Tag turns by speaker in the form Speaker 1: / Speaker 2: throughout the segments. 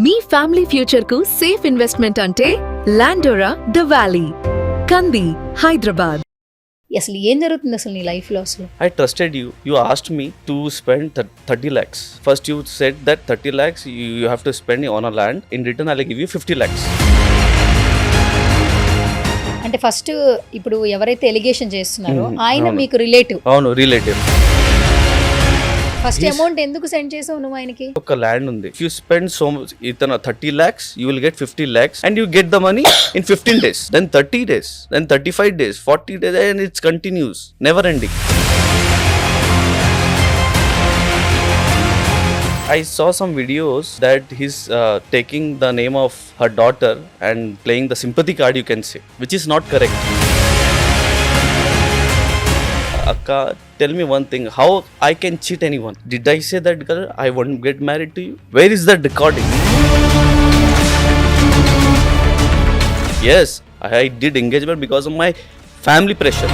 Speaker 1: మీ family future కు safe investment అంటే లాండోరా the valley, కంది, హైదరాబాద్.
Speaker 2: అసలు ఏం జరుగుతుంది అసలు నీ లైఫ్ లో అసలు?
Speaker 3: I trusted you. You asked me to spend 30 lakhs. First you said that 30 lakhs you have to spend on a land. In return I'll give you 50 lakhs.
Speaker 2: అంటే ఫస్ట్ ఇప్పుడు ఎవరైతే ఎలిగేషన్ చేస్తున్నారో ఆయన మీకు రిలేటివ్?
Speaker 3: అవును, relative.
Speaker 2: First amount ఎందుకు send చేసావు నువ్వు ఆయనకి?
Speaker 3: ఒక ల్యాండ్ ఉంది. If you spend so much, ఇతను 30 lakhs, you will get 50 lakhs and you get the money in 15 days, then 30 days, then 35 days, 40 days, and it's continuous, never ending. I saw some videos that he's taking the name of her daughter and playing the sympathy card, you can say, which is not correct. Akka, tell me one thing, how I can cheat anyone? Did I say that girl I won't get married to you? Where is that recording? Yes, I did engagement because of my family pressure.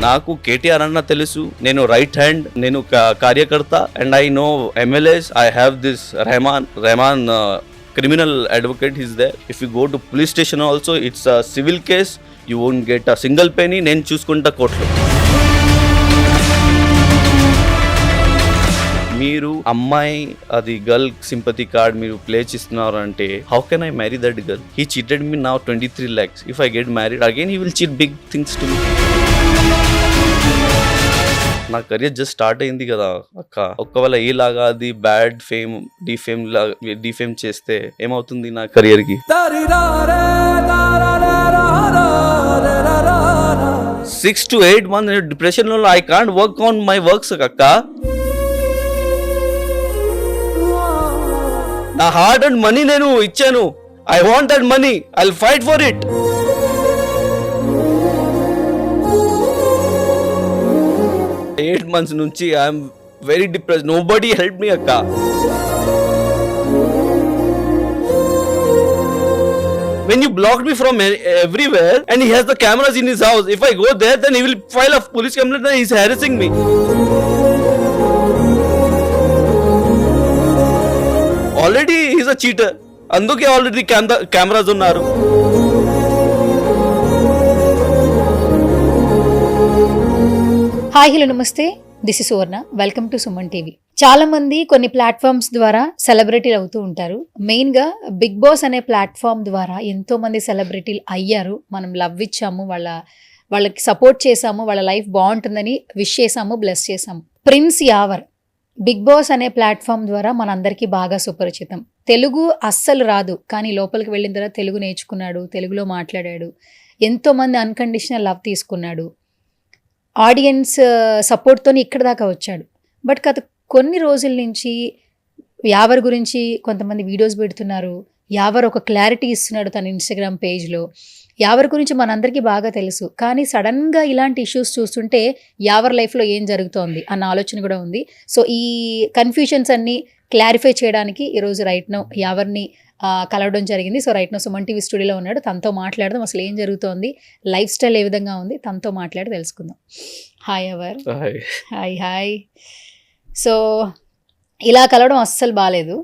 Speaker 3: నాకు కేటీఆర్ అన్న తెలుసు, నేను right hand, నేను కార్యకర్త, and I know MLAs. I have this Rehman criminal advocate is there. If you go to police station also it's a civil case, you won't get a single penny. నేను చూసుకుంటా కోర్టులో. మీరు అమ్మాయి అది గర్ల్ సింపతి కార్డ్ మీరు play చేస్తున్నారు అంటే how can I marry that girl? He cheated me now 23 lakhs. If I get married again he will cheat big things to మీ. నా కెరియర్ జస్ట్ స్టార్ట్ అయింది కదా అక్క. ఒక్కవేళ ఈలాగా అది బ్యాడ్ ఫేమ్ డిఫేమ్ చేస్తే ఏమవుతుంది నా కెరియర్ కి? 6 to 8 months డిప్రెషన్ లో I can't work on my works అక్క. నా హార్డ్ అండ్ మనీ నేను ఇచ్చాను. I want that money. I will fight for it. 8 months నుంచి I'm very depressed. Nobody help me అక్క. When you blocked me from everywhere and he has the cameras in his house, if I go there then he will file a police complaint and he's harassing me. Already he's a cheater. అందుకే already cameras ఉన్నారు.
Speaker 2: Hi, hello, నమస్తే. This is Suvarna. Welcome to Suman TV. చాలా మంది కొన్ని platforms ద్వారా సెలబ్రిటీలు అవుతూ ఉంటారు. మెయిన్గా బిగ్ బాస్ అనే ప్లాట్ఫామ్ ద్వారా ఎంతో మంది సెలబ్రిటీలు అయ్యారు. మనం లవ్ ఇచ్చాము, వాళ్ళకి సపోర్ట్ చేసాము, వాళ్ళ లైఫ్ బాగుంటుందని విష్ చేసాము, బ్లెస్ చేసాము. ప్రిన్స్ యావర్ బిగ్ బాస్ అనే ప్లాట్ఫామ్ ద్వారా మనందరికీ బాగా సుపరిచితం. తెలుగు అస్సలు రాదు, కానీ లోపలికి వెళ్ళిన తర్వాత తెలుగు నేర్చుకున్నాడు, తెలుగులో మాట్లాడాడు, ఎంతోమంది అన్కండిషనల్ లవ్ తీసుకున్నాడు, ఆడియన్స్ సపోర్ట్తో ఇక్కడ దాకా వచ్చాడు. బట్ గత కొన్ని రోజుల నుంచి యావర్ గురించి కొంతమంది వీడియోస్ పెడుతున్నారు. యావర్ ఒక క్లారిటీ ఇస్తున్నాడు తన ఇన్స్టాగ్రామ్ పేజ్లో. యావర్ గురించి మనందరికీ బాగా తెలుసు, కానీ సడన్గా ఇలాంటి ఇష్యూస్ చూస్తుంటే యావర్ లైఫ్లో ఏం జరుగుతోంది అన్న ఆలోచన కూడా ఉంది. సో ఈ కన్ఫ్యూషన్స్ అన్నీ క్లారిఫై చేయడానికి ఈరోజు రైట్ నౌ యావర్ని కలవడం జరిగింది. So right now Suman TV స్టూడియోలో ఉన్నాడు. తనతో మాట్లాడదాం, అసలు ఏం జరుగుతోంది, లైఫ్ స్టైల్ ఏ విధంగా ఉంది, తనతో మాట్లాడి తెలుసుకుందాం. Hi ever. హాయ్. సో ఇలా కలవడం అస్సలు బాగాలేదు.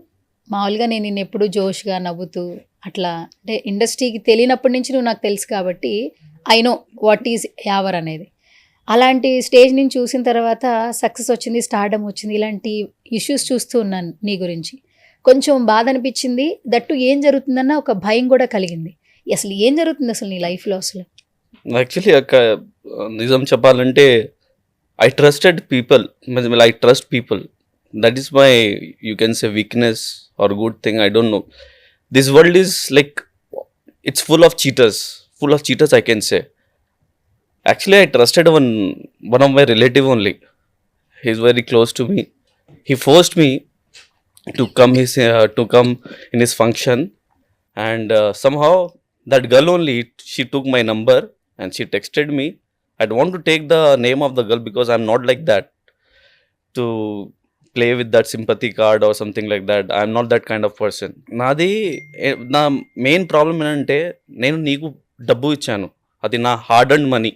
Speaker 2: మామూలుగా నేను నిన్ను ఎప్పుడు జోష్గా నవ్వుతూ అట్లా, అంటే ఇండస్ట్రీకి తెలియనప్పటి నుంచి నువ్వు నాకు తెలుసు కాబట్టి I know what is your అనేది. అలాంటి స్టేజ్ నుంచి చూసిన తర్వాత సక్సెస్ వచ్చింది, స్టార్డమ్ వచ్చింది, ఇలాంటి ఇష్యూస్ చూస్తూ ఉన్నాను నీ గురించి. కొంచెం బాధ అనిపించింది, దట్టు ఏం జరుగుతుందన్న ఒక భయం కూడా కలిగింది. అసలు ఏం జరుగుతుంది అసలు నీ లైఫ్లో అసలు?
Speaker 3: యాక్చువల్లీ అక్క నిజం చెప్పాలంటే I trusted people. I trust people. That is my you can say weakness are good thing, I don't know. This world is like it's full of cheaters I can say. Actually I trusted one of my relative only. He's very close to me. He forced me to come in his function, and somehow that girl only, she took my number and she texted me. I don't want to take the name of the girl because I'm not like that to play with that sympathy card or something like that. I'm not that kind of person. నా main problem ఏంటంటే నేను నీకు డబ్బు ఇచ్చాను, అది నా hard and money.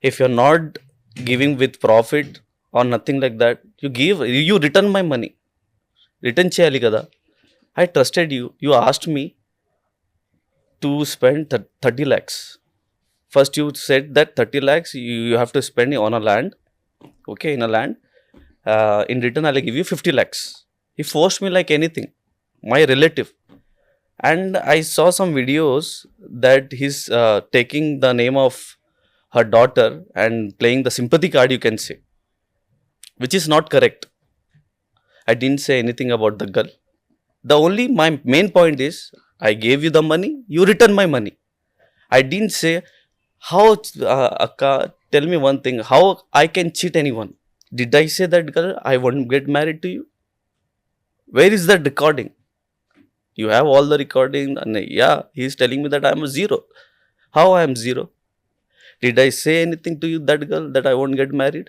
Speaker 3: If you're not giving with profit or nothing like that, you return my money. Return చేయాలి కదా. I trusted you. You asked me to spend 30 lakhs. First you said that 30 lakhs you have to spend on a land, okay, in a land. In return I'll give you 50 lakhs. He forced me like anything, my relative. And I saw some videos that he's taking the name of her daughter and playing the sympathy card, you can say, which is not correct. I didn't say anything about the girl. My main point is, I gave you the money, you return my money. I didn't say how, Akka, tell me one thing, how I can cheat anyone. Did I say that girl, I won't get married to you? Where is that recording? You have all the recording, and yeah, he's telling me that I am a zero. How I am zero? Did I say anything to you, that girl, that I won't get married?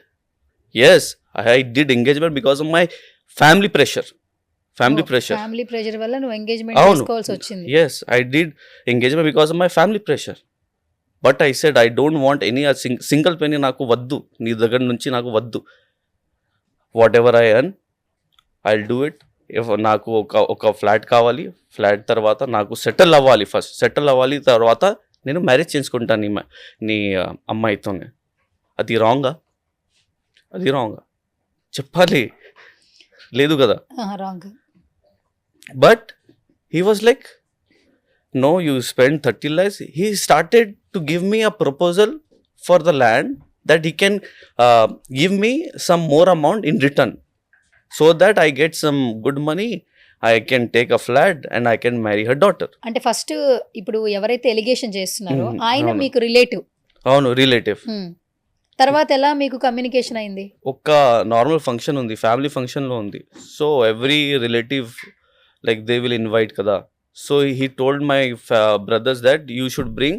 Speaker 3: Yes, I did engagement because of my family pressure. Family pressure.
Speaker 2: Family pressure వల్ల నువ్వు engagement
Speaker 3: అవును.
Speaker 2: చేసుకోవాల్సి వచ్చింది.
Speaker 3: Yes, I did engagement because of my family pressure. But I said I don't want any single penny నాకు వద్దు, నీ దగ్గర నుంచి నాకు వద్దు. Whatever I earn, I'll do it. If నాకు ఒక ఫ్లాట్ కావాలి, ఫ్లాట్ తర్వాత నాకు సెటిల్ అవ్వాలి, ఫస్ట్ సెటిల్ అవ్వాలి, తర్వాత నేను మ్యారేజ్ చేసుకుంటాను నీ అమ్మాయితోనే. అది రాంగా? అది రాంగా చెప్పాలి, లేదు కదా.
Speaker 2: Wrong.
Speaker 3: But he was like, no, you spend 30 lakhs. He started to give me a proposal for the land that he can give me some more amount in return, so that I get some good money, I can take a flat and I can marry her daughter.
Speaker 2: అంటే first ఇప్పుడు ఎవరైతే allegation చేస్తున్నారో ఆయన
Speaker 3: అవును.
Speaker 2: మీకు relative.
Speaker 3: అవును, relative.
Speaker 2: తర్వాత ఎలా మీకు కమ్యూనికేషన్ అయింది?
Speaker 3: ఒక నార్మల్ ఫంక్షన్ ఉంది, ఫ్యామిలీ ఫంక్షన్లో ఉంది. So every relative like they will invite kada. So he told my brothers that you should bring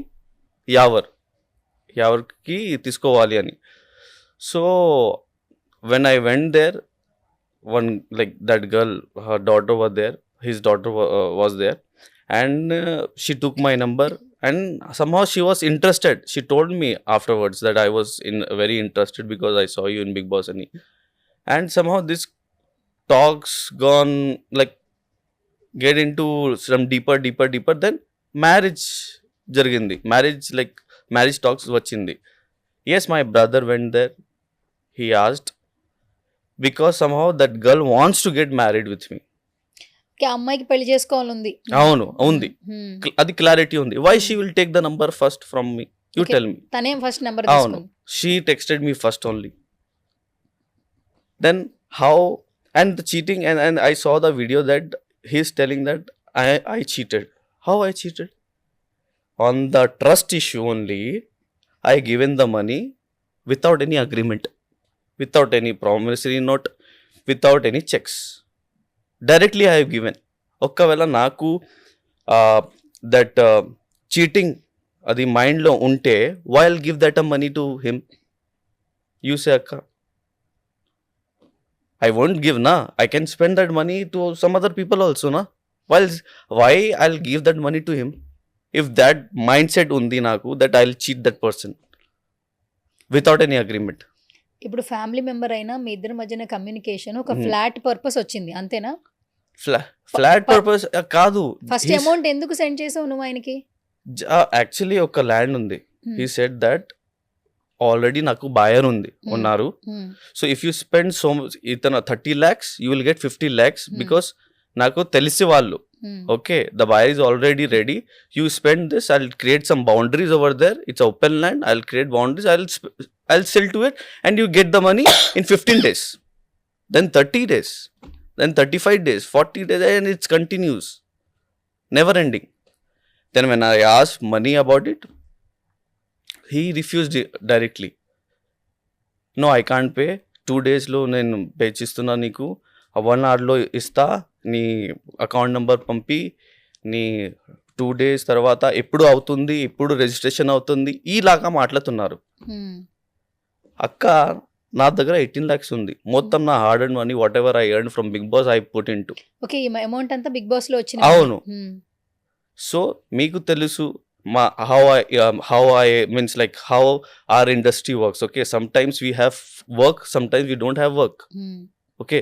Speaker 3: yavar ki tiskoవాలి అని. So when I went there, one like that girl, her daughter was there, his daughter was there, and she took my number, and somehow she was interested. She told me afterwards that I was very interested because I saw you in Bigg Boss ani. And somehow this talks gone like get into some deeper, then marriage jarigindi. Marriage talks vachindi. Yes, my brother went there. He asked because somehow that girl wants to get married with me.
Speaker 2: అమ్మాయికి పెళ్లి చేసుకోవాలంది.
Speaker 3: అవును, ఉంది, అది clarity ఉంది. Why she will take the number first from me? You tell me.
Speaker 2: తనేం first number
Speaker 3: అవును, she texted me first only. Then how? And the cheating, and I saw the video that he's telling that I cheated. How I cheated? On the trust issue only, I given the money without any agreement, without any promissory note, without any checks. Directly I have given. ఒక్కవేళ నాకు that cheating అది మైండ్లో ఉంటే, why I'll give that money to him? You say, Akka. I won't give, na. I can spend that money to some other people also, na. Why I'll give that money to him? If that mindset undi naku, that I'll cheat that person without any agreement.
Speaker 2: ఇప్పుడు family member అయినా మీ ఇద్దరి మధ్యన communication ఒక flat purpose వచ్చింది, అంతేనా?
Speaker 3: Flat purpose కాదు.
Speaker 2: First amount ఎందుకు send చేసావు నువ్వు ఆయనకి?
Speaker 3: యాక్చువల్లీ ఒక ల్యాండ్ ఉంది. He said that ఆల్రెడీ నాకు బయర్ ఉన్నారు. So if you spend so ఇతను 30 lakhs, you will get 50 lakhs because నాకు తెలిసి వాళ్ళు. Okay, the buyer is already ready. You spend this, I will create some boundaries over there. It's open land. I will create boundaries. I will sell to it and you get the money in 15 days, then 30 days, then 35 days, 40 days, and it's continues, never ending. Then when I asked money about it, he refused directly. No, I can't pay. 2 days లో నేను pay చేస్తున్నా నీకు, 1 hour ఇస్తా, నీ account number పంపి, నీ 2 days తర్వాత ఎప్పుడు అవుతుంది, ఎప్పుడు రిజిస్ట్రేషన్ అవుతుంది, ఈలాగా మాట్లాడుతున్నారు. అక్క, నా దగ్గర 18 lakhs ఉంది. మొత్తం నా hard and money, whatever I earn from Bigg Boss, I put in to.
Speaker 2: Okay, ఈ అమౌంట్ అంతా బిగ్ బాస్ లో వచ్చింది.
Speaker 3: అవును. సో మీకు తెలుసు how I means like how our industry works. Okay, sometimes we have work, sometimes we don't have work. Okay,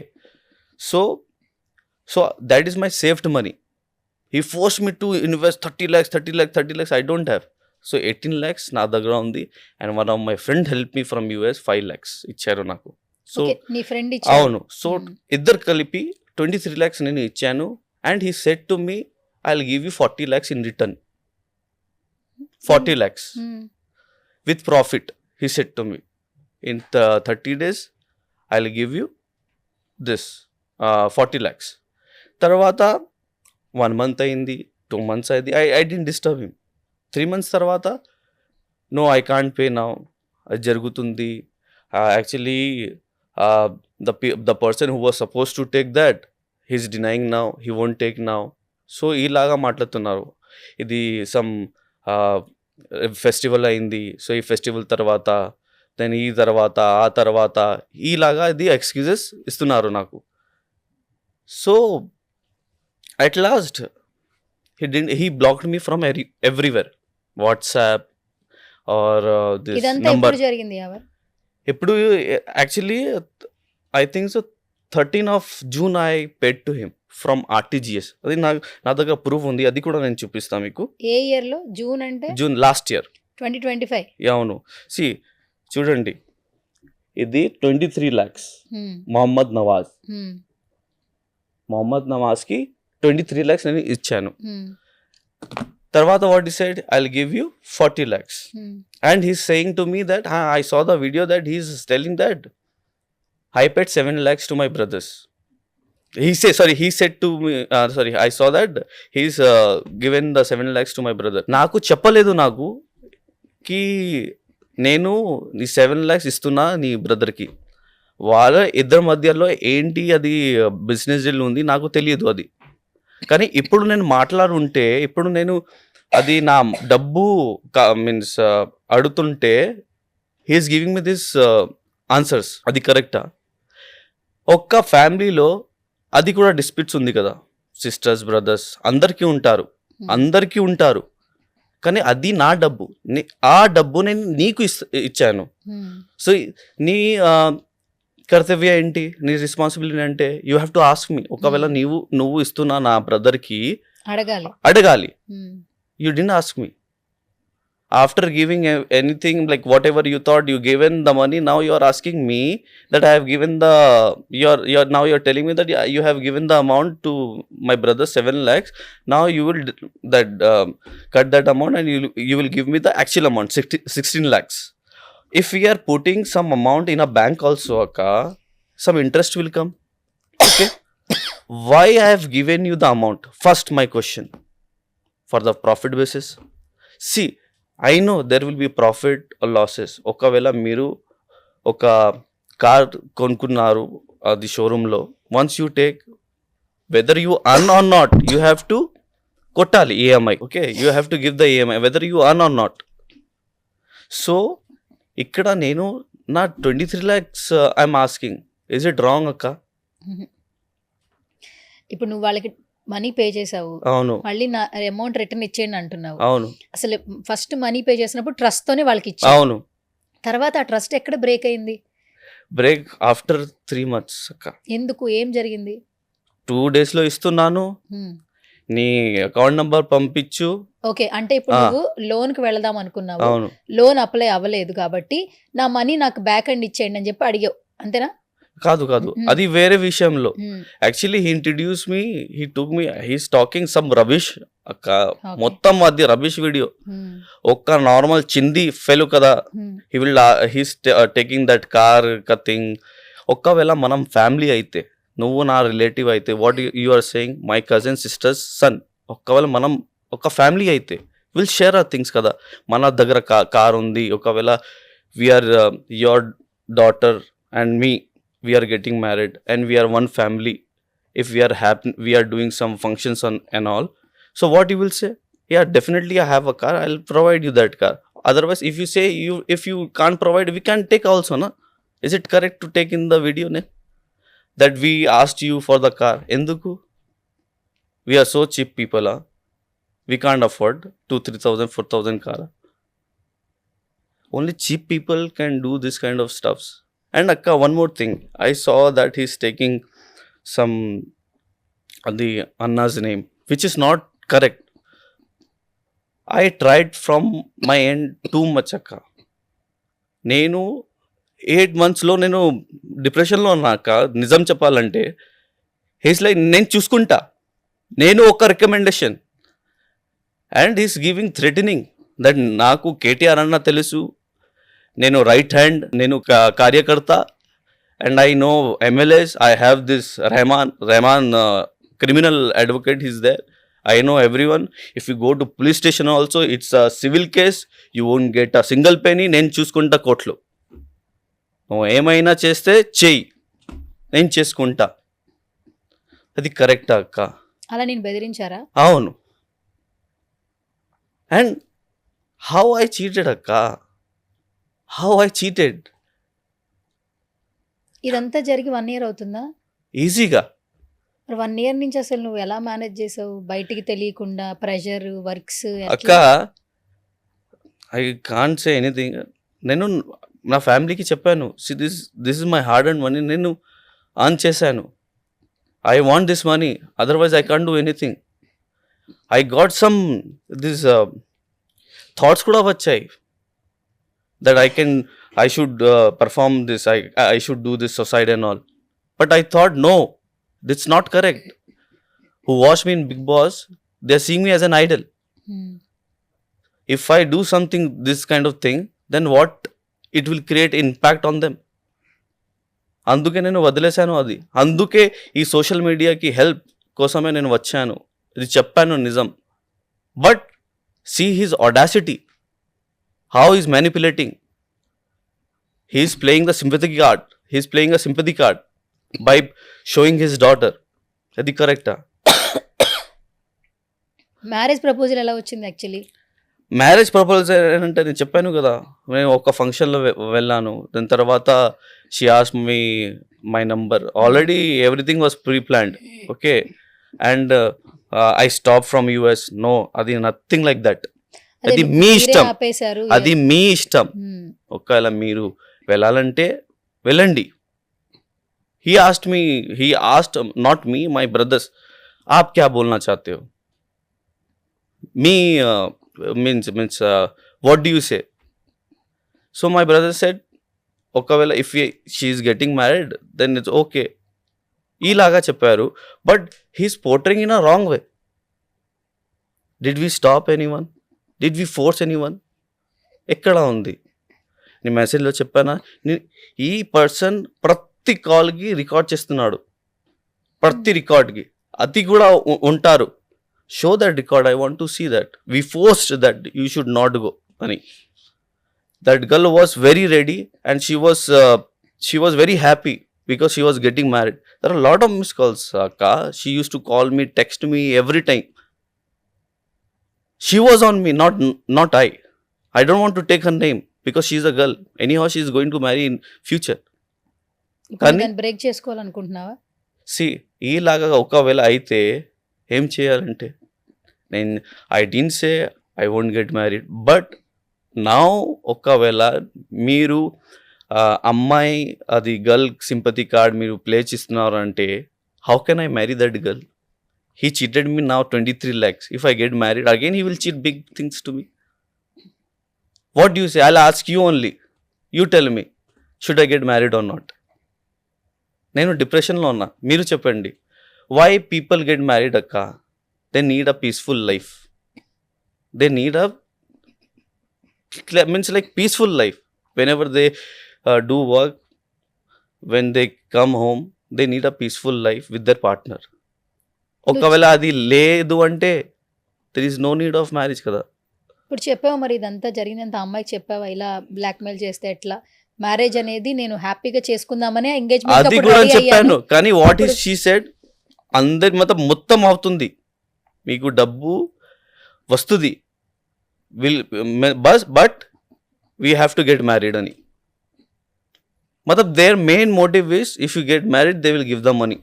Speaker 3: so So that is my saved money. He forced me to invest 30 lakhs, 30 lakhs, 30 lakhs. I don't have. So 18 lakhs నా దగ్గర ఉంది. And one of my friend helped me from US 5 lakhs ఇచ్చారు నాకు. So
Speaker 2: okay నీ friend
Speaker 3: అవును. So ఇద్దరు కలిపి 23 lakhs నేను ఇచ్చాను. And he said to me, I'll give you 40 lakhs in return. 40 lakhs with profit. He said to me, in 30 days, I'll give you this 40 lakhs. తర్వాత 1 month అయింది, 2 months అయింది. I didn't disturb him. 3 months తర్వాత, no, I can't pay now. అది జరుగుతుంది. Actually, the person who was supposed to take that, he's denying now. He won't take now. So ఇలాగా మాట్లాడుతున్నారు. ఇది some festival అయింది. So ఈ festival తర్వాత then ఈ తర్వాత ఆ తర్వాత ఇలాగా ఇది ఎక్స్క్యూజెస్ ఇస్తున్నారు నాకు. So at last he blocked me from everywhere. WhatsApp or this
Speaker 2: ఇదంతా
Speaker 3: నంబర్.
Speaker 2: ఎప్పుడు జరిగింది ఎవరు
Speaker 3: ఎప్పుడు actually I think so 13th of June I paid to him from RTGS. అది నా దగ్గర ప్రూఫ్ ఉంది, అది కూడా నేను చూపిస్తాను మీకు.
Speaker 2: ఏ ఇయర్ లో? జూన్ అంటే
Speaker 3: జూన్ లాస్ట్ ఇయర్
Speaker 2: 2025.
Speaker 3: అవును. సి చూడండి, ఇది 23 lakhs మొహమ్మద్ నవాజ్కి 23 lakhs నేను ఇచ్చాను. తర్వాత what decide I will give you 40 lakhs. And he's saying to me that I saw the video that he's telling that I paid 7 lakhs to my brothers. He said to me, I saw that he's given the 7 lakhs to my brother. నాకు చెప్పలేదు నాకు కి నేను నీ 7 lakhs ఇస్తున్నా నీ బ్రదర్కి. వాళ్ళ ఇద్దరి మధ్యలో ఏంటి అది బిజినెస్ డీల్ ఉంది, నాకు తెలియదు అది. కానీ ఇప్పుడు నేను మాట్లాడుంటే, ఇప్పుడు నేను అది నా డబ్బు మీన్స్ అడుగుతుంటే he's giving me this answers. అది కరెక్టా? ఒక్క ఫ్యామిలీలో అది కూడా డిస్ప్యూట్స్ ఉంది కదా, సిస్టర్స్ బ్రదర్స్ అందరికీ ఉంటారు. కానీ అది నా డబ్బు, ఆ డబ్బు నేను నీకు ఇచ్చాను. సో నీ కర్తవ్యం ఏంటి, నీ రెస్పాన్సిబిలిటీ అంటే you have to ask me. ఒకవేళ నువ్వు ఇస్తున్నా నా బ్రదర్కి అడగాలి. You didn't ask me. After giving anything, like whatever you thought you given the money, now you are asking me that I have given now you're telling me that you have given the amount to my brother 7 lakhs. Now you will cut that amount and you will give me the actual amount 16 lakhs. If we are putting some amount in a bank also, some interest will come. Okay. Why I have given you the amount? First my question, for the profit basis. See, I know there will be profit or losses. ఒకవేళ మీరు ఒక car కొనుక్కున్నారు అది షోరూంలో, once you take, whether you earn or not, you have to కొట్టాలి EMI. Okay, you have to give the EMI whether you earn or not. So ఇక్కడ నేను నా 23 lakhs I'm asking, is it wrong అక్క?
Speaker 2: ఇప్పుడు నువ్వు వాళ్ళకి money pay చేసావు,
Speaker 3: అవును,
Speaker 2: మళ్ళీ నా అమౌంట్ రిటర్న్ ఇచ్చేయండి అంటున్నావు.
Speaker 3: అవును.
Speaker 2: అసలు ఫస్ట్ మనీ పే చేసినప్పుడు ట్రస్ట్ తోనే వాళ్ళకి ఇచ్చావు.
Speaker 3: అవును.
Speaker 2: తర్వాత ఆ ట్రస్ట్ ఎక్కడ బ్రేక్ అయింది?
Speaker 3: బ్రేక్ ఆఫ్టర్ 3 months అక్క.
Speaker 2: ఎందుకు, ఏం జరిగింది?
Speaker 3: 2 days లో ఇస్తున్నాను, నీ అకౌంట్ నంబర్ పంపించు.
Speaker 2: ఓకే, అంటే ఇప్పుడు నువ్వు లోన్ కి వెళదాం అనుకున్నావు,
Speaker 3: అవును,
Speaker 2: లోన్ అప్లై అవ్వలేదు కాబట్టి నా మనీ నాకు బ్యాక్ అండ్ ఇచ్చేయండి అని చెప్పి అడిగావు, అంతేనా?
Speaker 3: కాదు, అది వేరే విషయంలో. Actually he introduce me, he took me, he's talking some rubbish అక్క. మొత్తం అది రబిష్ వీడియో. ఒక్క నార్మల్ చింది ఫెలు కదా, he's taking that car thing. ఒకవేళ మనం ఫ్యామిలీ అయితే, నువ్వు నా రిలేటివ్ అయితే, what you are saying my cousin sister's son, ఒకవేళ మనం ఒక ఫ్యామిలీ అయితే విల్ షేర్ ఆర్ థింగ్స్ కదా. మన దగ్గర కార్ ఉంది, ఒకవేళ we're your daughter and me, we are getting married and we are one family. If we are doing some functions and all, so what you will say, yeah, definitely I have a car, I'll provide you that car. Otherwise if you say if you can't provide, we can take also, na? Is it correct to take in the video ne that we asked you for the car? Enduku? We are so cheap people, we can't afford 2,000-3,000 4,000 car. Only cheap people can do this kind of stuffs. And akka, one more thing, I saw that he's taking some అది అన్నా's name, which is not correct. I tried from my end too much అక్క. నేను 8 monthsలో నేను డిప్రెషన్లో ఉన్నాక నిజం చెప్పాలంటే he's like నేను చూసుకుంటా, నేను ఒక recommendation, and he's giving threatening that నాకు కేటీఆర్ అన్న తెలుసు, నేను రైట్ హ్యాండ్, నేను కార్యకర్త, and I know MLAs, I have this Rehman criminal advocate, is there, I know everyone. If you go to police station also, it's a civil case. You won't get a single penny. నేను చూసుకుంటా కోర్టులో. నువ్వు ఏమైనా చేస్తే చెయ్యి, నేను చేసుకుంటా. అది కరెక్టా అక్క?
Speaker 2: అలా నేను బెదిరించారా?
Speaker 3: అవును. అండ్ హౌ ఐ చీటెడ్ అక్క, హౌ ఐ చీటెడ్.
Speaker 2: ఇదంతా జరిగి 1 year అవుతుందా?
Speaker 3: ఈజీగా.
Speaker 2: 1 year నుంచి అసలు నువ్వు ఎలా మేనేజ్ చేసావు? బయటికి తెలియకుండా ప్రెషర్, వర్క్స్
Speaker 3: అక్క, ఐ కాంట్ సే ఎనీథింగ్. నేను నా ఫ్యామిలీకి చెప్పాను, this is my hard and money, నేను ఆన్ చేశాను, I want this money, otherwise I can't do anything. I got some this thoughts కూడా వచ్చాయి that I should perform this, I should do this society and all. But I thought no, that's not correct. Who watch me in Big Boss, they're seeing me as an idol. If I do something this kind of thing, then what it will create impact on them. అందుకే నేను వదిలేశాను అది. అందుకే ఈ social మీడియాకి help కోసమే నేను వచ్చాను, ఇది చెప్పాను నిజం. But see his audacity, how is manipulating. He is playing the sympathy card, he is playing a sympathy card by showing his daughter. అది కరెక్టా?
Speaker 2: మ్యారేజ్ ప్రపోజల్ ఎలా వచ్చింది యాక్చువల్లీ?
Speaker 3: మ్యారేజ్ ప్రపోజల్ అంటే నేను చెప్పాను కదా, నేను ఒక ఫంక్షన్లో వెళ్ళాను, దాని తర్వాత she asked me my number. Already everything was preplanned, okay, and I stop from US. No, అది నథింగ్ లైక్ దట్. అది మీ ఇష్టం, అది మీ ఇష్టం. ఒకవేళ మీరు వెళ్ళాలంటే వెళ్ళండి. He asked not me, my brothers, आप क्या बोलना चाहते हो? Me means what do you say? So my brother said, ఒకవేళ if she is getting married, then it's okay. ఇలాగా చెప్పారు, but he's portraying in a wrong way. Did we stop anyone? Did we force anyone? ఎక్కడ ఉంది? నీ మెసేజ్లో చెప్పానా, ఈ person ప్రతి కాల్కి రికార్డ్ చేస్తున్నాడు, ప్రతి రికార్డ్కి. అది కూడా ఉంటారు, show that record, I want to see that. We forced that you should not go అని. That girl was very ready and she was very happy because she was getting married. There are lot of miss calls అక్క. She use to call me, text me every time. She was on me, not I. I don't want to take her name because she is a girl. Anyhow she is going to marry in future.
Speaker 2: కానీ break చేసుకోవాలనుకుంటున్నావా?
Speaker 3: C ఈలాగా ఒకవేళ అయితే ఏం చేయాలంటే, నేను I didn't say I won't get married, but now ఒకవేళ మీరు అమ్మాయి అది గర్ల్ సింపతి కార్డ్ మీరు ప్లే చేస్తున్నారు అంటే, how can I marry that girl? He cheated me now 23 lakhs. If I get married again, he will cheat big things to me. What do you say? I'll ask you only. You tell me, should I get married or not? నేను డిప్రెషన్లో ఉన్నా, మీరు చెప్పండి. Why people get married అక్క? They need a peaceful life. They need a means like peaceful life. Whenever they do work, when they come home, they need a peaceful life with their partner. ఒకవేళ అది లేదు అంటే there is no need of marriage కదా.
Speaker 2: ఇప్పుడు చెప్పావా మరి, ఇదంతా జరిగినంత అమ్మాయికి చెప్పావా ఇలా బ్లాక్మెయిల్ చేస్తే ఎట్లా? మ్యారేజ్ అనేది నేను హ్యాపీగా చేసుకుందామని ఎంగేజ్మెంట్
Speaker 3: అది కూడా చెప్పాను, కానీ వాట్ ఈస్ షీ సెడ్, అందరి మొత్తం అవుతుంది, మీకు డబ్బు వస్తుంది, but we have to get married అని. Their main motive is if you get married they will give the money.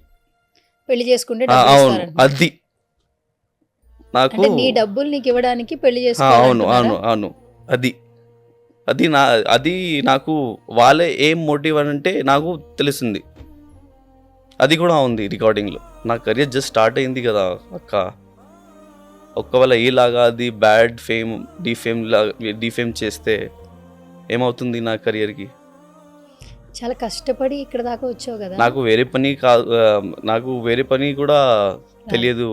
Speaker 2: పెళ్లి చేసుకుంటే
Speaker 3: అవును, అది నాకు
Speaker 2: నీ డబ్బులు నీకు ఇవ్వడానికి పెళ్లి
Speaker 3: అవును
Speaker 2: చేసుకోవాలి.
Speaker 3: అవును అది నాకు వాళ్ళే ఏం మోటివ్ అని అంటే నాకు తెలిసింది. అది కూడా ఉంది రికార్డింగ్లో. నా కెరియర్ జస్ట్ స్టార్ట్ అయింది కదా అక్క. ఒకవేళ ఈలాగా అది బ్యాడ్ ఫేమ్ డిఫేమ్ చేస్తే ఏమవుతుంది నా కెరియర్కి?
Speaker 2: చాలా కష్టపడి ఇక్కడ దాకా వచ్చావు కదా.
Speaker 3: నాకు వేరే పని కాదు, నాకు వేరే పని కూడా తెలియదు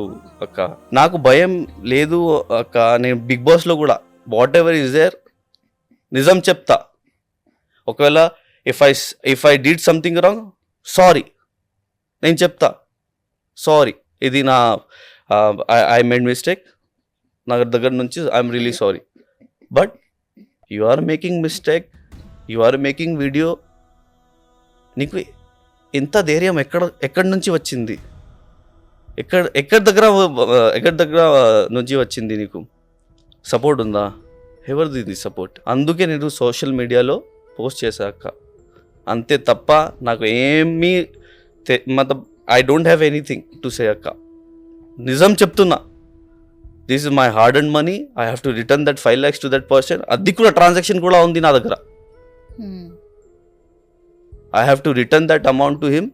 Speaker 3: అక్క. నాకు భయం లేదు అక్క. నేను బిగ్ బాస్లో కూడా వాట్ ఎవర్ ఇస్ దేర్ నిజం చెప్తా. ఒకవేళ if I did something wrong, sorry నేను చెప్తా. సారీ, ఇది నా ఐ మేడ్ మిస్టేక్, నా దగ్గర నుంచి I'm really sorry. But you are making mistake, you are making video. నీకు ఎంత ధైర్యం ఎక్కడి నుంచి వచ్చింది? ఎక్కడి దగ్గర నుంచి వచ్చింది? నీకు సపోర్ట్ ఉందా? ఎవరిది ఇది సపోర్ట్? అందుకే నేను సోషల్ మీడియాలో పోస్ట్ చేశాక అంతే తప్ప నాకు ఏమీ I don't have anything to say అక్క. నిజం చెప్తున్నా. This is my hard and money. I have to return that 5 lakhs to that person. అది కూడా ట్రాన్సాక్షన్ కూడా ఉంది నా దగ్గర. I have to return that amount to him.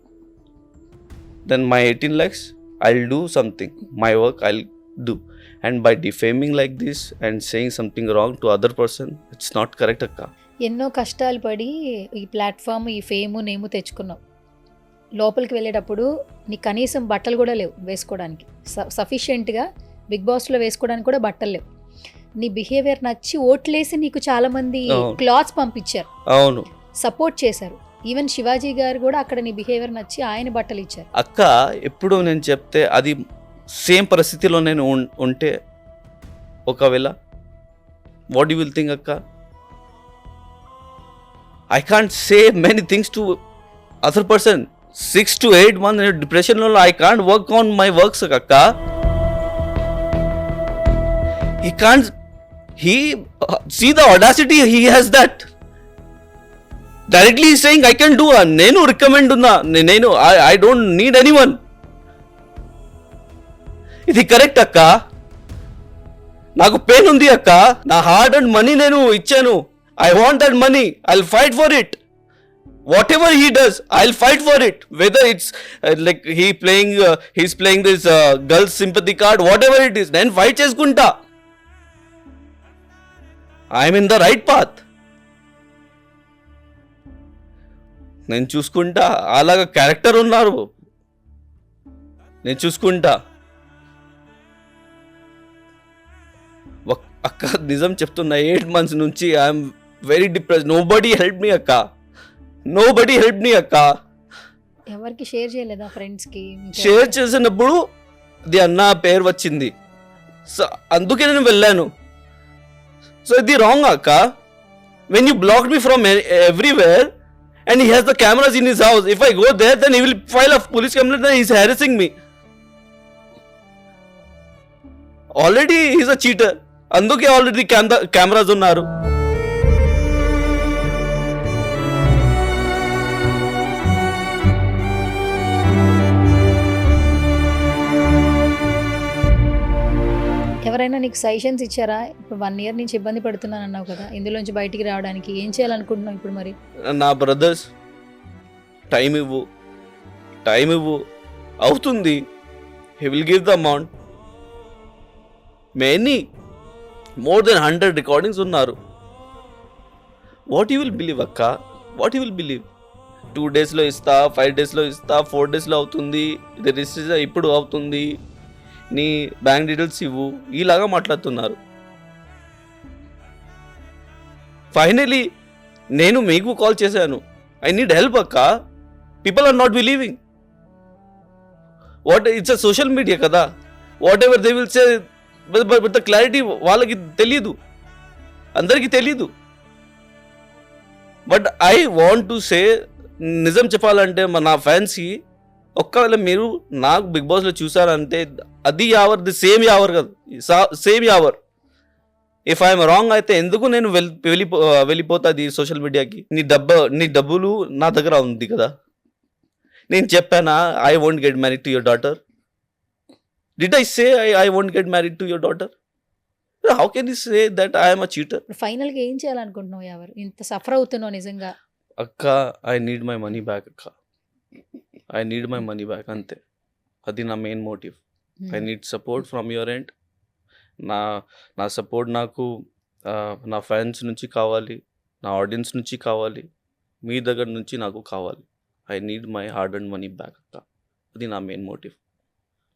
Speaker 3: Then my 18 lakhs, I'll do something. My work I'll do. And by defaming like this and saying something wrong to other person, it's not correct akka.
Speaker 2: ఎన్నో కష్టాలు పడి ఈ platform, ఈ fame, నేము తెచ్చుకున్నావు. లోపలికి వెళ్ళేటప్పుడు నీకు కనీసం బట్టలు కూడా లేవు వేసుకోవడానికి. సఫిషియెంట్గా బిగ్ బాస్లో వేసుకోవడానికి కూడా బట్టలు లేవు. నీ బిహేవియర్ నచ్చి ఓట్లేసి నీకు చాలామంది క్లాత్స్ పంపించారు,
Speaker 3: అవును,
Speaker 2: సపోర్ట్ చేశారు. ఈవెన్ శివాజీ గారు కూడా అక్కడ నీ బిహేవియర్ నచ్చి ఆయన బట్టలు ఇచ్చారు.
Speaker 3: అక్క ఎప్పుడు నేను చెప్తే అది సేమ్ పరిస్థితిలో నేను ఉంటే ఒకవేళ వాట్ యూ విల్ థింక్ అక్క? I can't say many things to other person. 6 to 8 months నేను డిప్రెషన్లో, I can't work on my works అక్క. He can't, see the audacity he has that. Directly he's saying I can do, నేను recommend ఉన్నా, నేను I don't need anyone. ఇది correct అక్క? నాకు pain ఉంది అక్క. నా హార్డ్ అండ్ మనీ నేను ఇచ్చాను. I want that money. I'll fight for it. Whatever he does, I'll fight for it. Whether it's like he's playing this girls sympathy card, whatever it is, then fight చేసుకుంటా. I'm in the right path. నేను చూసుకుంటా. అలాగా character ఉన్నారు, నేను చూసుకుంటా. అక్క నిజం చెప్తున్నా, 8 months నుంచి I'm very depress. Nobody help me అక్క, నోబడీ హెల్ప్ మీ అక్క.
Speaker 2: ఎవరికి షేర్ చేయలేదా? ఫ్రెండ్స్కి
Speaker 3: షేర్ చేసినప్పుడు అది అన్న పేరు వచ్చింది, సో అందుకే నేను వెళ్ళాను. సో ఇది రాంగ్ అక్క. When you blocked me from everywhere and he has the cameras in his house, if I go there then he will file a police complaint that he is harassing me. Already he is a cheater. అందుకే already cameras ఉన్నారు.
Speaker 2: ఎవరైనా నీకు suggestions ఇచ్చారా? ఇప్పుడు 1 year నుంచి ఇబ్బంది పడుతున్నాను అన్నావు కదా, ఇందులోంచి బయటికి రావడానికి ఏం చేయాలనుకుంటున్నావు ఇప్పుడు మరి?
Speaker 3: నా బ్రదర్స్ టైం ఇవ్వు అవుతుంది. He will give the amount. More than 100 recordings ఉన్నారు. వాట్ యూ విల్ బిలీవ్ అక్క? What you will believe? 2 daysలో ఇస్తా, 5 daysలో ఇస్తా, 4 daysలో అవుతుంది, ఇది రిజిస్టర్ ఇప్పుడు అవుతుంది, నీ బ్యాంక్ డీటెయిల్స్ ఇవ్వు, ఈలాగా మాట్లాడుతున్నారు. ఫైనలీ నేను మీకు కాల్ చేశాను, ఐ నీడ్ హెల్ప్ అక్క. People are not believing. It's a social media కదా, whatever they will say, but the clarity వాళ్ళకి తెలియదు, అందరికీ తెలియదు. But I want to say, నిజం చెప్పాలంటే నా ఫ్యాన్స్కి, ఒక్కవేళ మీరు నాకు బిగ్ బాస్లో చూసారంటే అది యావర్, ది సేమ్ యావర్ కదా, same Yawar. If I'm wrong అయితే ఎందుకు నేను వెళ్ళిపోతుంది సోషల్ మీడియాకి? నీ డబ్బులు నా దగ్గర ఉంది కదా. నేను చెప్పానా I won't get married to your daughter? Did I say I won't get married to your daughter? How can you say that I'm a cheater?
Speaker 2: ఫైనల్గా ఏం చేయాలనుకుంటున్నావు? ఎవరు ఇంత సఫర్ అవుతున్నావు నిజంగా?
Speaker 3: అక్క, I need my money back అక్క. I need my money back అంతే. అది నా main motive. I need support from your end. నా నా సపోర్ట్ నాకు నా ఫ్యాన్స్ నుంచి కావాలి, నా ఆడియన్స్ నుంచి కావాలి, మీ దగ్గర నుంచి నాకు కావాలి. I need my hard and money back అక్క. అది నా main motive.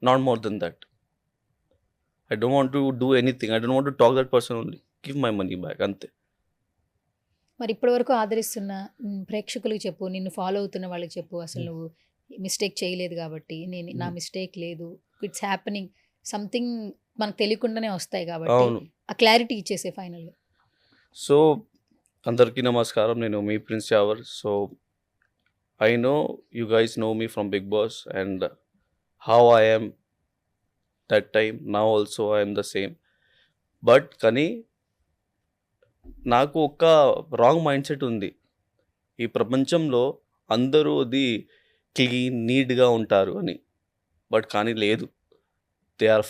Speaker 3: Not more than that. I don't want to do anything. I don't want to talk that person only. Give my money back అంతే.
Speaker 2: మరి ఇప్పటివరకు ఆదరిస్తున్న ప్రేక్షకులకు చెప్పు, నిన్ను ఫాలో అవుతున్న వాళ్ళకి చెప్పు, అసలు నువ్వు మిస్టేక్ చేయలేదు కాబట్టి, నా మిస్టేక్ లేదు, ఇట్స్ హ్యాపెనింగ్, సంథింగ్ మనకు తెలియకుండానే వస్తాయి కాబట్టి
Speaker 3: అవును.
Speaker 2: ఆ క్లారిటీ ఇచ్చేసే ఫైనల్గా.
Speaker 3: సో అందరికీ నమస్కారం. నేను మీ prince Yawar. So I know you guys know me from Bigg Boss and how I am that time. Now also I am the same. But కానీ నాకు ఒక రాంగ్ మైండ్ సెట్ ఉంది. ఈ ప్రపంచంలో అందరూ అది క్లీన్ నీట్గా ఉంటారు అని. బట్ కానీ లేదు. They are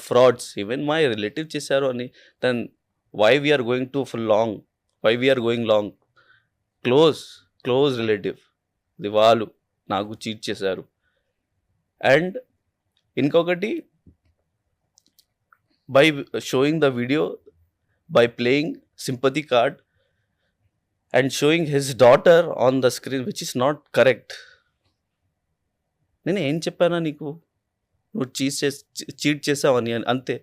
Speaker 3: frauds. Even my relative చేశారు అని. Then why we're going to long, why we're going long? Close relative ఇది వాళ్ళు నాకు చీట్ చేశారు. అండ్ ఇంకొకటి, by showing the video, by playing sympathy card and showing his daughter on the screen, which is not correct. నేను ఏం చెప్పానా నీకు? నువ్వు చీట్ చేసావని అంతే.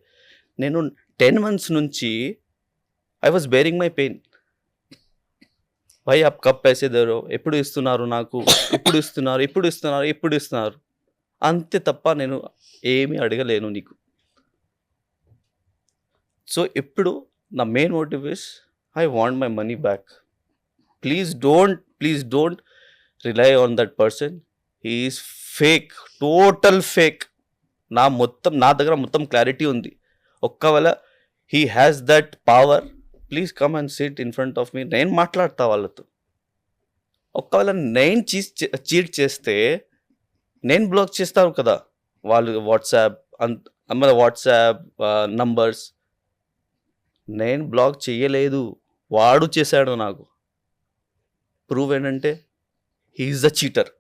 Speaker 3: నేను 10 months నుంచి I was bearing my pain. భయ్ అప్ కప్ పైసే దేరో, ఎప్పుడు ఇస్తున్నారు నాకు, ఎప్పుడు ఇస్తున్నారు అంతే తప్ప నేను ఏమీ అడగలేను నీకు. సో ఇప్పుడు నా main motive is I want my money back. Please don't rely on that person. He is fake, total fake. నా దగ్గర మొత్తం క్లారిటీ ఉంది. ఒక్కవేళ he has that power, please come and sit in front of me. నేను మాట్లాడతా వాళ్ళతో. ఒక్కవేళ నేను cheat చేస్తే నేను బ్లాక్ చేస్తాను కదా. వాళ్ళు వాట్సాప్ నంబర్స్ నేను బ్లాక్ చేయలేదు, వాడు చేశాడు నాకు. ప్రూవ్ ఏంటంటే హీఈస్ ద చీటర్.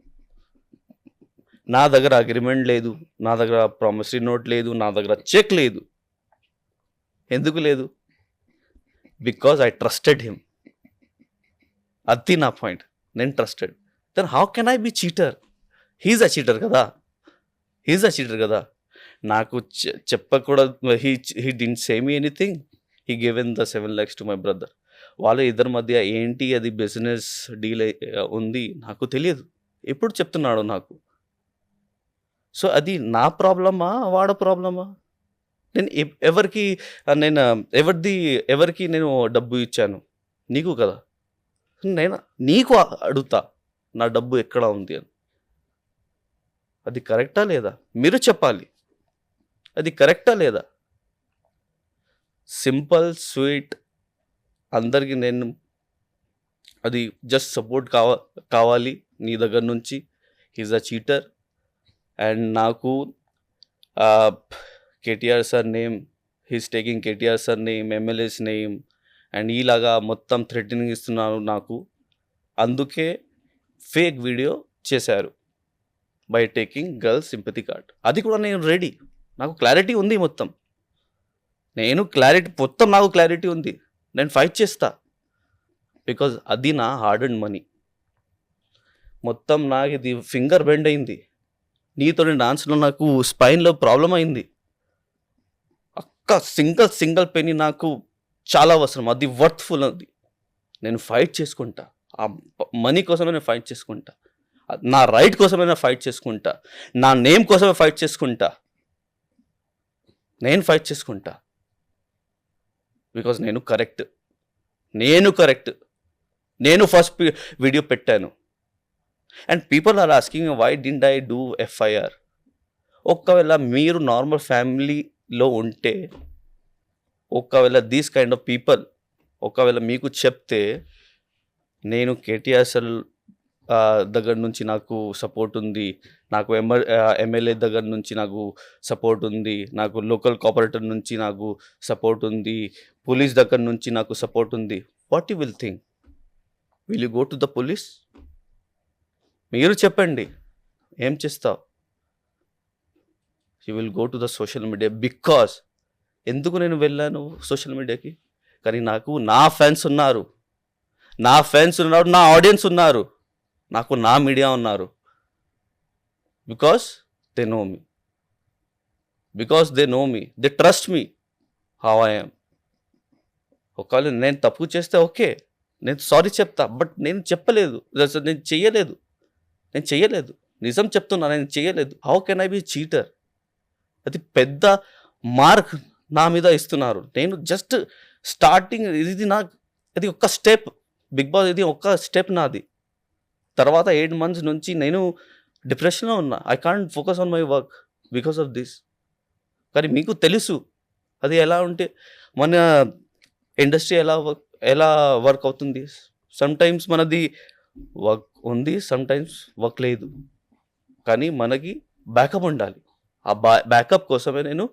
Speaker 3: నా దగ్గర అగ్రిమెంట్ లేదు, నా దగ్గర ప్రామిసరీ నోట్ లేదు, నా దగ్గర చెక్ లేదు. ఎందుకు లేదు? Because I trusted him. అది నా పాయింట్. నేను trusted. Then how can I be cheater? He's a cheater కదా. నాకు చెప్పకూడదు. He didn't say me anything. He given the 7 lakhs to my brother. వాళ్ళ ఇద్దరి మధ్య ఏంటి అది బిజినెస్ డీల్ ఉంది నాకు తెలియదు. ఎప్పుడు చెప్తున్నాడు నాకు? సో అది నా ప్రాబ్లమా, వాడ ప్రాబ్లమా? నేను ఎవరికి నేను డబ్బు ఇచ్చాను? నీకు కదా. నేను నీకు అడుగుతా, నా డబ్బు ఎక్కడ ఉంది అని. అది కరెక్టా లేదా? మీరు చెప్పాలి. అది కరెక్టా లేదా? సింపుల్ స్వీట్ అందరికీ నేను అది జస్ట్ సపోర్ట్ కావాలి నీ దగ్గర నుంచి. He's a cheater. అండ్ నాకు KTR sir name, he's taking KTR sir name, MLAs name and ఈలాగా మొత్తం థ్రెటనింగ్ ఇస్తున్నారు నాకు. అందుకే ఫేక్ వీడియో చేశారు by taking girls sympathy card. అది కూడా నేను రెడీ. నాకు క్లారిటీ ఉంది మొత్తం. నాకు క్లారిటీ ఉంది. నేను ఫైట్ చేస్తా. బికాజ్ అది నా హార్డ్ అండ్ మనీ. మొత్తం నాకు ఇది ఫింగర్ బెండ్ అయింది. నీతో డాన్స్లో నాకు స్పైన్లో ప్రాబ్లం అయింది. సింగిల్ పెనీ నాకు చాలా అవసరం. అది వర్త్ఫుల్. అది నేను ఫైట్ చేసుకుంటా. ఆ మనీ కోసమే నేను ఫైట్ చేసుకుంటా. నా రైట్ కోసమే నేను ఫైట్ చేసుకుంటా. నా నేమ్ కోసమే ఫైట్ చేసుకుంటా. బికాజ్ నేను కరెక్ట్. నేను ఫస్ట్ వీడియో పెట్టాను. And people are asking why didn't I do FIR. ఒకవేళ మీరు నార్మల్ ఫ్యామిలీలో ఉంటే, ఒకవేళ దీస్ కైండ్ ఆఫ్ పీపుల్ ఒకవేళ మీకు చెప్తే, నేను కేటీఆర్ సార్ దగ్గర నుంచి నాకు సపోర్ట్ ఉంది, నాకు ఎమ్మెల్యే దగ్గర నుంచి నాకు సపోర్ట్ ఉంది, నాకు లోకల్ కోఆపరేటర్ నుంచి నాకు సపోర్ట్ ఉంది, పోలీస్ దగ్గర నుంచి నాకు సపోర్ట్ ఉంది. What you will think? Will you go to the police? మీరు చెప్పండి ఏం చేస్తావు? You will go to the social media because ఎందుకు నేను వెళ్ళాను సోషల్ మీడియాకి? కానీ నాకు నా ఫ్యాన్స్ ఉన్నారు, నా ఆడియన్స్ ఉన్నారు, నాకు నా మీడియా ఉన్నారు. Because they know me, they trust me how I am. ఒకవేళ నేను తప్పు చేస్తే ఓకే, నేను సారీ చెప్తా, బట్ నేను చెప్పలేదు, నేను చెయ్యలేదు, నిజం చెప్తున్నా, నేను చెయ్యలేదు. How can I be cheater? అది పెద్ద మార్క్ నా మీద ఇస్తున్నారు. నేను జస్ట్ స్టార్టింగ్, ఇది ఒక్క స్టెప్, బిగ్ బాస్ ఇది ఒక్క స్టెప్ నాది. తర్వాత 8 months నుంచి నేను డిప్రెషన్లో ఉన్నా. I can't focus on my work because of this. కానీ మీకు తెలుసు అది ఎలా ఉంటే మన ఇండస్ట్రీ ఎలా వర్క్ అవుతుంది. సమ్టైమ్స్ మనది వర్క్ ఉంది, సమ్టైమ్స్ వర్క్ లేదు, కానీ మనకి బ్యాకప్ ఉండాలి. ఆ బ్యాకప్ కోసమే నేను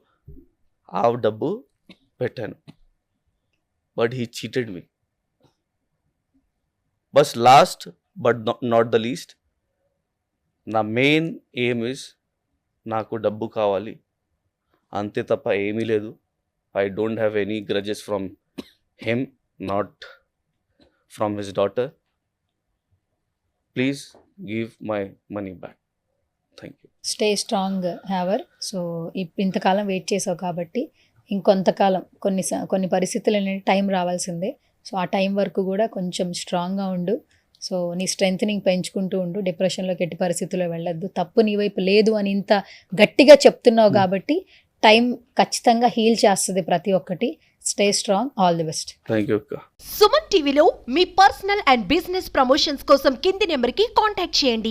Speaker 3: ఆ డబ్బు పెట్టాను. But he cheated me. బస్ last but not the least, నా మెయిన్ ఎయిమ్ ఇస్ నాకు డబ్బు కావాలి, అంతే తప్ప ఏమీ లేదు. I don't have any grudges from him, not from his daughter. Please give my money back. Thank you.
Speaker 2: Stay strong Yawar. So ఇంతకాలం వెయిట్ చేసావు కాబట్టి ఇంకొంతకాలం కొన్ని పరిస్థితులు అనేది టైం రావాల్సిందే. సో ఆ టైం వరకు కూడా కొంచెం స్ట్రాంగ్గా ఉండు. సో నీ స్ట్రెంగ్త్నింగ్ పెంచుకుంటూ ఉండు. డిప్రెషన్లోకి ఎట్టి పరిస్థితుల్లో వెళ్ళొద్దు. తప్పు నీ వైపు లేదు అని ఇంత గట్టిగా చెప్తున్నావు కాబట్టి టైం ఖచ్చితంగా హీల్ చేస్తుంది ప్రతి ఒక్కటి. Stay strong. All the best.
Speaker 3: Thank you అక్క.
Speaker 4: సుమన్ టీవీలో మీ పర్సనల్ అండ్ బిజినెస్ ప్రమోషన్స్ కోసం కింది నెంబర్కి కాంటాక్ట్ చేయండి.